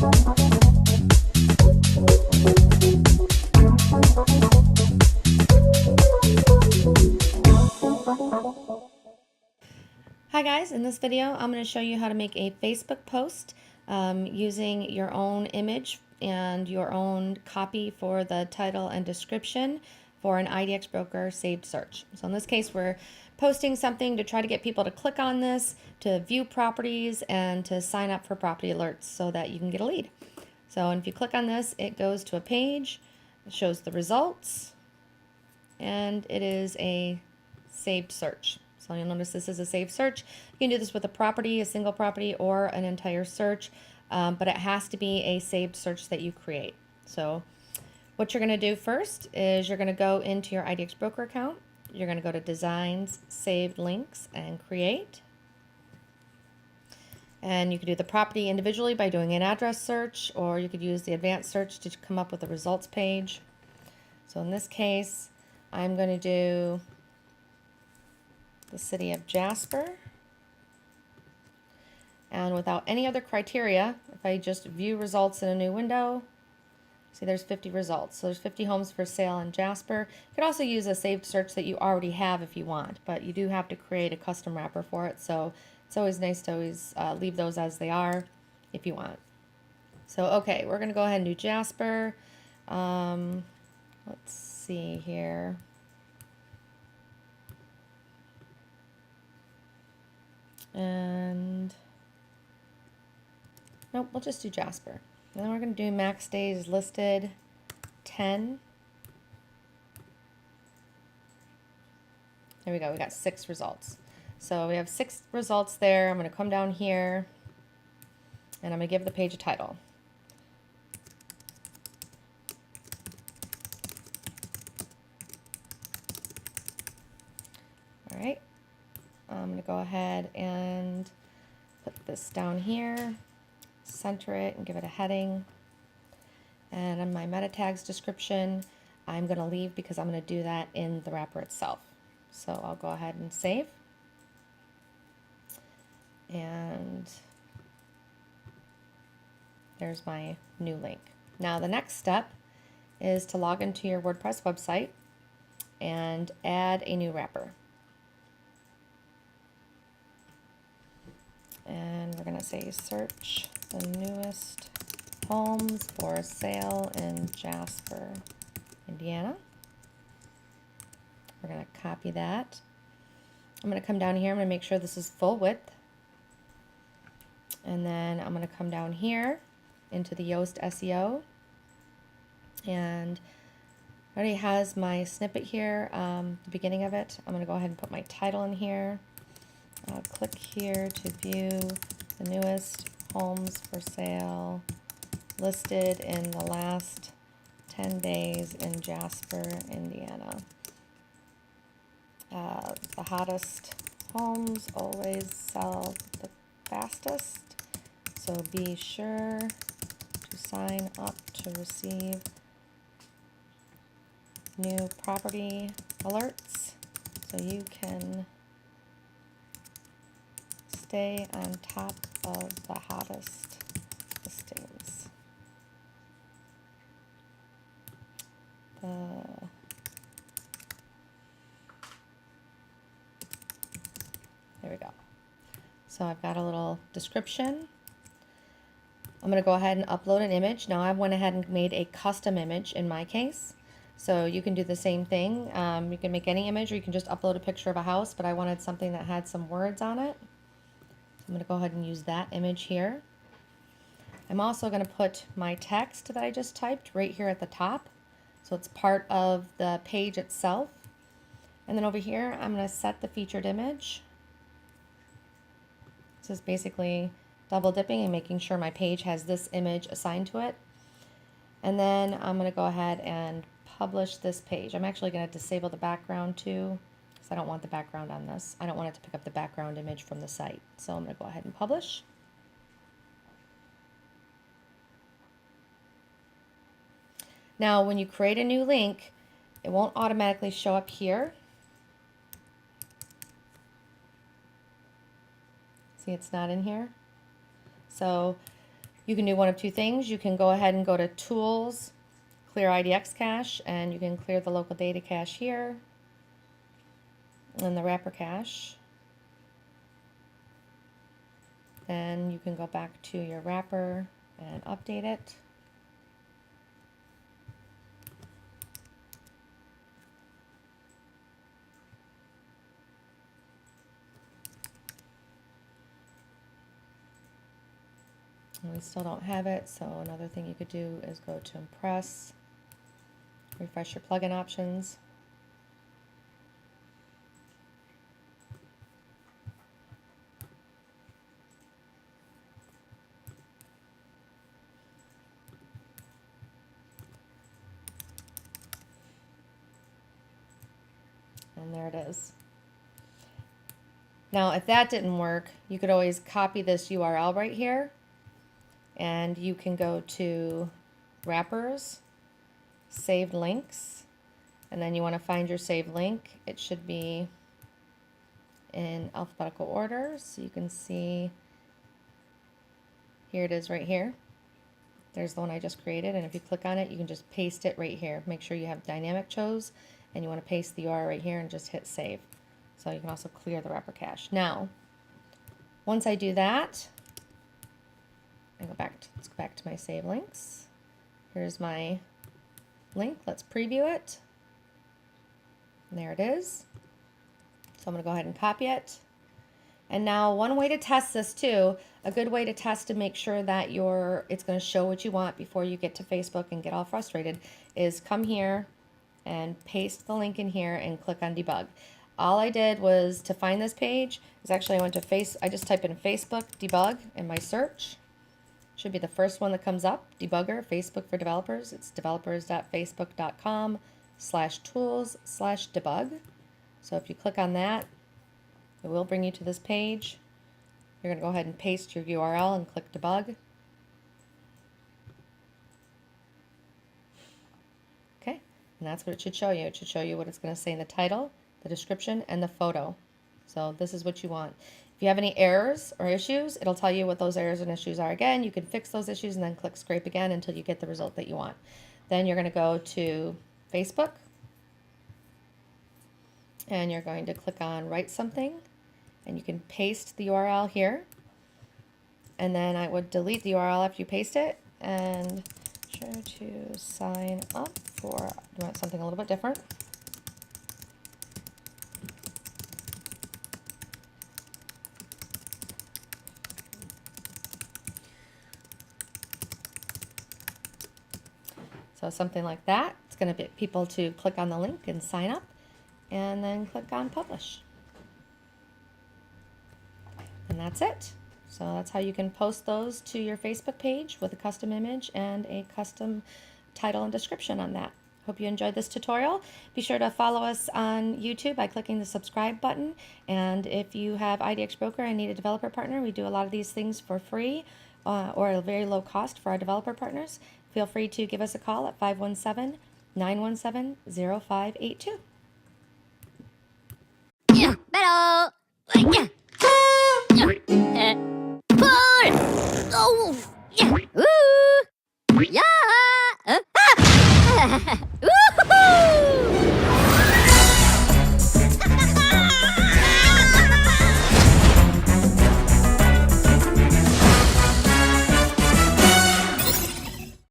Hi guys, in this video I'm going to show you how to make a Facebook post using your own image and your own copy for the title and description for an IDX broker saved search. So in this case we're posting something to try to get people to click on this, to view properties, and to sign up for property alerts so that you can get a lead. So if you click on this, it goes to a page, it shows the results, and it is a saved search. So you'll notice this is a saved search. You can do this with a property, a single property, or an entire search, but it has to be a saved search that you create. So what you're going to do first is you're going to go into your IDX broker account. You're going to go to Designs, Saved Links, and Create. And you could do the property individually by doing an address search, or you could use the advanced search to come up with a results page. So in this case, I'm going to do the city of Jasper. And without any other criteria, if I just view results in a new window, see there's 50 results. So there's 50 homes for sale in Jasper. You could also use a saved search that you already have if you want, but you do have to create a custom wrapper for it. So it's always nice to always leave those as they are if you want. So okay, we're going to go ahead and do Jasper. Let's see here. And nope, we'll just do Jasper. And then we're going to do max days listed 10. There we go, we got 6 results. So we have 6 results there. I'm going to come down here and I'm going to give the page a title. All right. I'm going to go ahead and put this down here, center it, and give it a heading. And in my meta tags description, I'm going to leave because I'm going to do that in the wrapper itself. So I'll go ahead and save. And there's my new link. Now the next step is to log into your WordPress website and add a new wrapper. And we're going to say search the newest homes for sale in Jasper, Indiana. We're going to copy that. I'm going to come down here. I'm going to make sure this is full width. And then I'm going to come down here into the Yoast SEO. And it already has my snippet here, the beginning of it. I'm going to go ahead and put my title in here. Click here to view the newest homes for sale listed in the last 10 days in Jasper, Indiana. The hottest homes always sell the fastest, so be sure to sign up to receive new property alerts so you can stay on top of the hottest listings. There we go. So I've got a little description. I'm going to go ahead and upload an image. Now I went ahead and made a custom image in my case. So you can do the same thing. You can make any image, or you can just upload a picture of a house, but I wanted something that had some words on it. I'm going to go ahead and use that image here. I'm also going to put my text that I just typed right here at the top. So it's part of the page itself. And then over here, I'm going to set the featured image. This is basically double dipping and making sure my page has this image assigned to it. And then I'm going to go ahead and publish this page. I'm actually going to disable the background too, because I don't want the background on this. I don't want it to pick up the background image from the site. So I'm going to go ahead and publish. Now, when you create a new link, it won't automatically show up here. See, it's not in here. So You can do one of two things. You can go ahead and go to Tools, Clear IDX Cache, and you can clear the local data cache here and the wrapper cache. Then you can go back to your wrapper and update it. And we still don't have it, so another thing you could do is go to Impress, refresh your plugin options. And there it is. Now, if that didn't work, you could always copy this URL right here, and you can go to Wrappers, Saved Links, and then you want to find your saved link. It should be in alphabetical order, so you can see here it is right here. There's the one I just created, and if you click on it, you can just paste it right here. Make sure you have dynamic chose, and you want to paste the URL right here and just hit save. So you can also clear the wrapper cache. Now, once I do that, let's go back to my save links. Here's my link. Let's preview it. And there it is. So I'm going to go ahead and copy it. And now one way to test this too, a good way to test to make sure that it's going to show what you want before you get to Facebook and get all frustrated, is come here and paste the link in here and click on debug. All I did was, to find this page, is actually I just type in Facebook debug in my search. Should be the first one that comes up, debugger, Facebook for developers. It's developers.facebook.com/tools/debug. So if you click on that, it will bring you to this page. You're going to go ahead and paste your URL and click debug. Okay, and that's what it should show you. It should show you what it's going to say in the title, the description, and the photo. So this is what you want. If you have any errors or issues, it'll tell you what those errors and issues are again. You can fix those issues and then click scrape again until you get the result that you want. Then you're going to go to Facebook, and you're going to click on write something, and you can paste the URL here. And then I would delete the URL after you paste it, and sure to sign up for, you want something a little bit different. So something like that. It's going to get people to click on the link and sign up, and then click on publish. And that's it. So that's how you can post those to your Facebook page with a custom image and a custom title and description on that. Hope you enjoyed this tutorial. Be sure to follow us on YouTube by clicking the subscribe button. And if you have IDX Broker and need a developer partner, we do a lot of these things for free or at a very low cost for our developer partners. Feel free to give us a call at 517-917-0582. Yeah, pero, yeah. Pull. Oh, yeah.